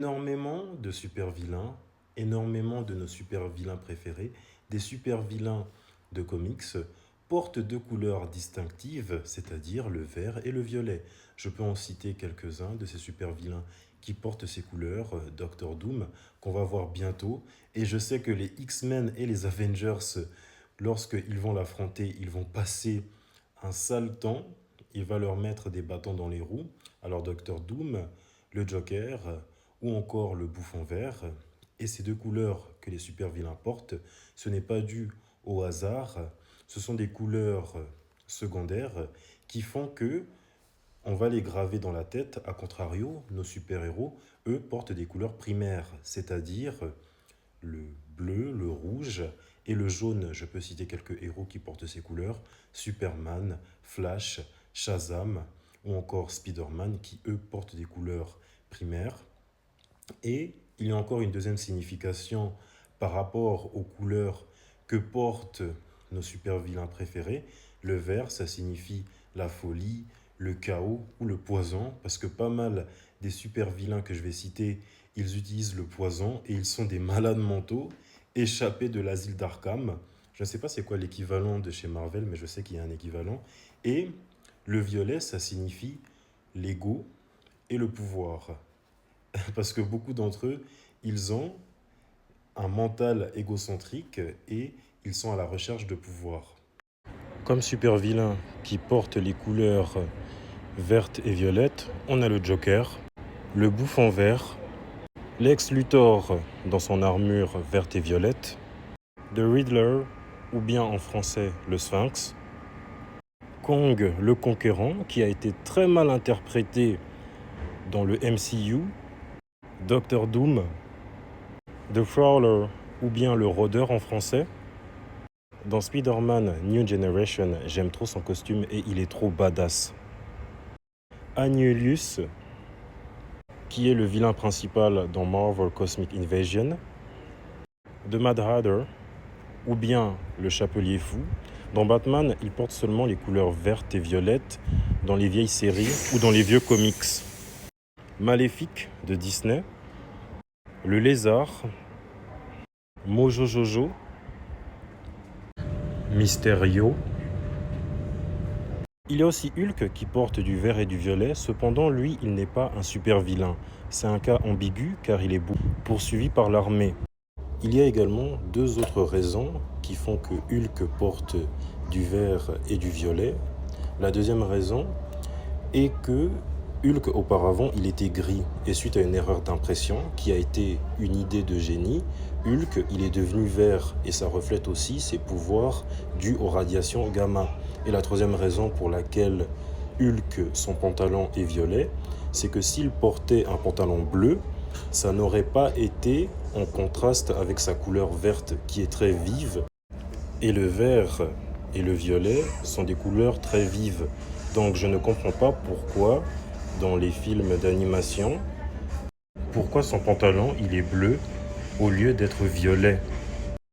Énormément de super vilains, énormément de nos super vilains préférés, des super vilains de comics, portent deux couleurs distinctives, c'est-à-dire le vert et le violet. Je peux en citer quelques-uns de ces super vilains qui portent ces couleurs, Doctor Doom, qu'on va voir bientôt, et je sais que les X-Men et les Avengers, lorsqu'ils vont l'affronter, ils vont passer un sale temps, il va leur mettre des bâtons dans les roues. Alors Doctor Doom, le Joker ou encore le bouffon vert. Et ces deux couleurs que les super vilains portent, ce n'est pas dû au hasard, ce sont des couleurs secondaires qui font que on va les graver dans la tête. A contrario, nos super-héros, eux, portent des couleurs primaires, c'est-à-dire le bleu, le rouge et le jaune. Je peux citer quelques héros qui portent ces couleurs: Superman, Flash, Shazam ou encore Spider-Man qui, eux, portent des couleurs primaires. Et il y a encore une deuxième signification par rapport aux couleurs que portent nos super vilains préférés. Le vert, ça signifie la folie, le chaos ou le poison, parce que pas mal des super vilains que je vais citer, ils utilisent le poison et ils sont des malades mentaux échappés de l'asile d'Arkham. Je ne sais pas c'est quoi l'équivalent de chez Marvel, mais je sais qu'il y a un équivalent. Et le violet, ça signifie l'ego et le pouvoir. Parce que beaucoup d'entre eux, ils ont un mental égocentrique et ils sont à la recherche de pouvoir. Comme super vilain qui porte les couleurs vertes et violettes, on a le Joker, le bouffon vert, Lex Luthor dans son armure verte et violette, The Riddler, ou bien en français le Sphinx, Kong le Conquérant, qui a été très mal interprété dans le MCU, Doctor Doom, The Prowler, ou bien le Rôdeur en français. Dans Spider-Man New Generation, j'aime trop son costume et il est trop badass. Annihilus, qui est le vilain principal dans Marvel Cosmic Invasion. The Mad Hatter, ou bien le Chapelier Fou. Dans Batman, il porte seulement les couleurs vertes et violettes dans les vieilles séries ou dans les vieux comics. Maléfique de Disney. Le Lézard. Mojo Jojo. Mysterio. Il y a aussi Hulk qui porte du vert et du violet, cependant lui il n'est pas un super vilain. C'est un cas ambigu car il est poursuivi par l'armée. Il y a également deux autres raisons qui font que Hulk porte du vert et du violet. La deuxième raison est que Hulk auparavant il était gris et suite à une erreur d'impression qui a été une idée de génie, Hulk il est devenu vert et ça reflète aussi ses pouvoirs dus aux radiations gamma. Et la troisième raison pour laquelle Hulk son pantalon est violet, c'est que s'il portait un pantalon bleu, ça n'aurait pas été en contraste avec sa couleur verte qui est très vive. Et le vert et le violet sont des couleurs très vives. Donc je ne comprends pas pourquoi dans les films d'animation, pourquoi son pantalon il est bleu au lieu d'être violet.